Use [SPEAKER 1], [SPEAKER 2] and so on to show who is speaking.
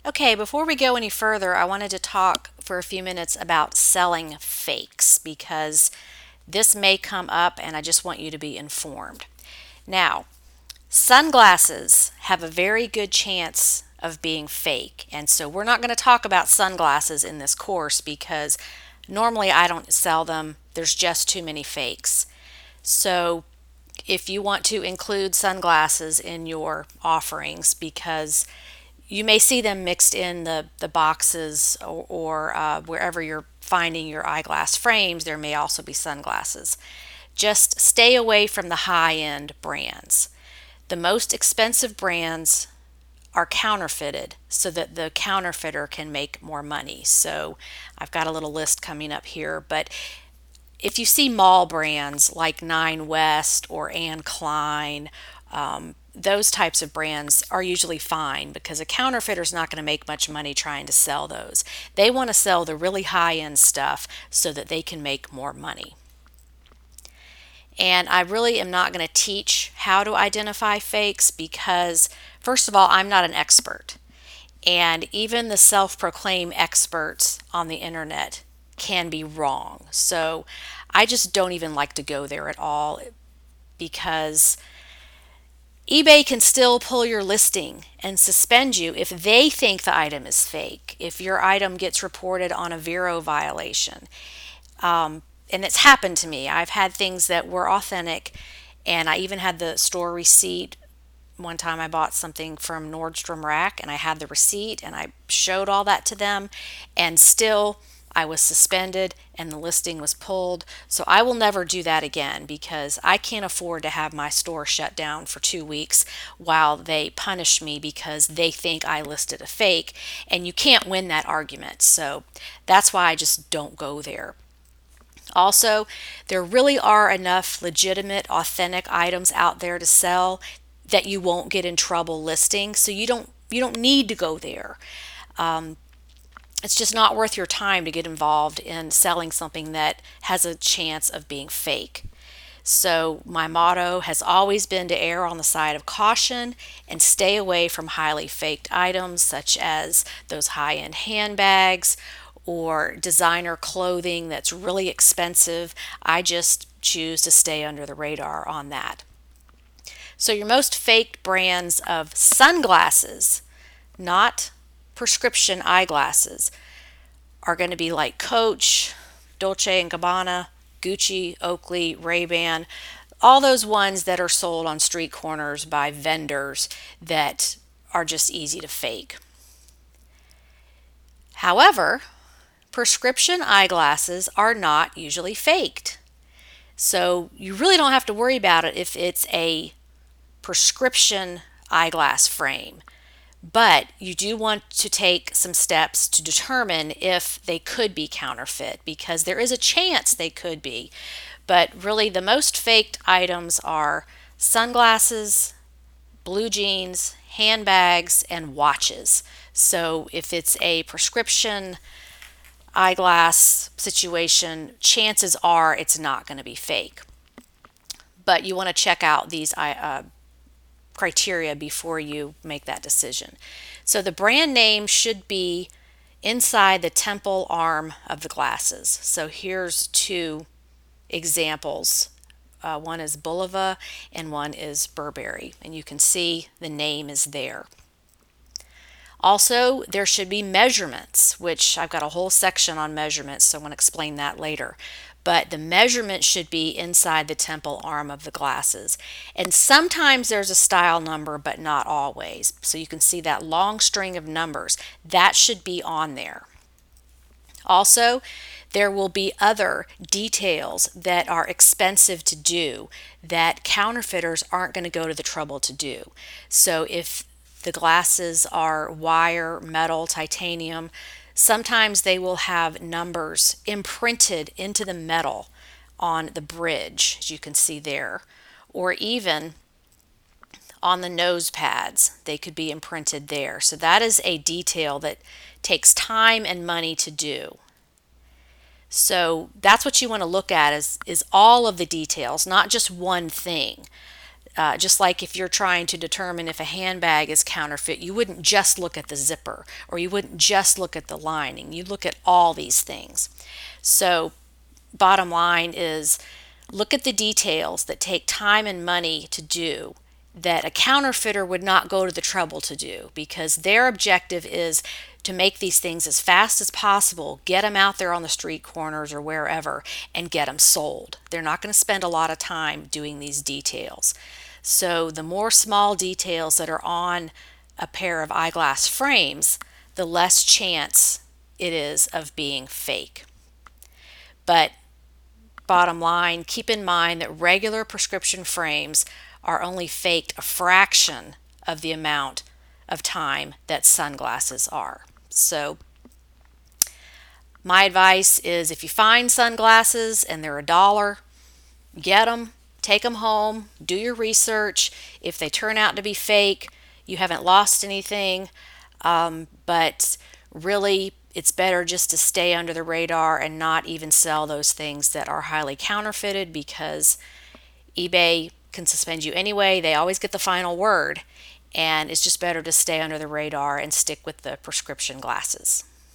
[SPEAKER 1] Okay, before we go any further, I wanted to talk for a few minutes about selling fakes because this may come up and I just want you to be informed. Now, sunglasses have a very good chance of being fake, and so we're not going to talk about sunglasses in this course because normally I don't sell them. There's just too many fakes. So, if you want to include sunglasses in your offerings because you may see them mixed in the boxes or wherever you're finding your eyeglass frames, there may also be sunglasses. Just stay away from the high end brands. The most expensive brands are counterfeited so that the counterfeiter can make more money. So I've got a little list coming up here, but if you see mall brands like Nine West or Anne Klein, those types of brands are usually fine because a counterfeiter is not going to make much money trying to sell those. They want to sell the really high end stuff so that they can make more money. And I really am not going to teach how to identify fakes because, first of all, I'm not an expert. And even the self proclaimed experts on the internet can be wrong. So I just don't even like to go there at all because eBay can still pull your listing and suspend you if they think the item is fake, if your item gets reported on a Vero violation. And it's happened to me. I've had things that were authentic, and I even had the store receipt. One time I bought something from Nordstrom Rack and I had the receipt and I showed all that to them, and still I was suspended and the listing was pulled. So I will never do that again because I can't afford to have my store shut down for 2 weeks while they punish me because they think I listed a fake, and you can't win that argument. So that's why I just don't go there. Also, there really are enough legitimate, authentic items out there to sell that you won't get in trouble listing. So you don't need to go there. It's just not worth your time to get involved in selling something that has a chance of being fake. So my motto has always been to err on the side of caution and stay away from highly faked items such as those high-end handbags or designer clothing that's really expensive. I just choose to stay under the radar on that. So your most faked brands of sunglasses, not prescription eyeglasses, are going to be like Coach, Dolce and Gabbana, Gucci, Oakley, Ray-Ban, all those ones that are sold on street corners by vendors that are just easy to fake. However, prescription eyeglasses are not usually faked. So you really don't have to worry about it if it's a prescription eyeglass frame. But you do want to take some steps to determine if they could be counterfeit because there is a chance they could be. But really, the most faked items are sunglasses, blue jeans, handbags, and watches. So if it's a prescription eyeglass situation, chances are it's not going to be fake. But you want to check out these criteria before you make that decision. So the brand name should be inside the temple arm of the glasses. So here's two examples. One is Bulova and one is Burberry, and you can see the name is there. Also, there should be measurements, which I've got a whole section on measurements, so I want to explain that later. But the measurement should be inside the temple arm of the glasses. And sometimes there's a style number, but not always. So you can see that long string of numbers. That should be on there. Also, there will be other details that are expensive to do that counterfeiters aren't going to go to the trouble to do. So if the glasses are wire, metal, titanium, sometimes they will have numbers imprinted into the metal on the bridge, as you can see there, or even on the nose pads, they could be imprinted there. So that is a detail that takes time and money to do. So that's what you want to look at is all of the details, not just one thing. Just like if you're trying to determine if a handbag is counterfeit, you wouldn't just look at the zipper or you wouldn't just look at the lining. You look at all these things. So, bottom line is look at the details that take time and money to do that a counterfeiter would not go to the trouble to do, because their objective is to make these things as fast as possible, get them out there on the street corners or wherever, and get them sold. They're not going to spend a lot of time doing these details. So the more small details that are on a pair of eyeglass frames, the less chance it is of being fake. But bottom line, keep in mind that regular prescription frames are only faked a fraction of the amount of time that sunglasses are. So my advice is, if you find sunglasses and they're $1, get them, take them home, do your research. If they turn out to be fake, you haven't lost anything, but really it's better just to stay under the radar and not even sell those things that are highly counterfeited, because eBay can suspend you anyway. They always get the final word, and it's just better to stay under the radar and stick with the prescription glasses.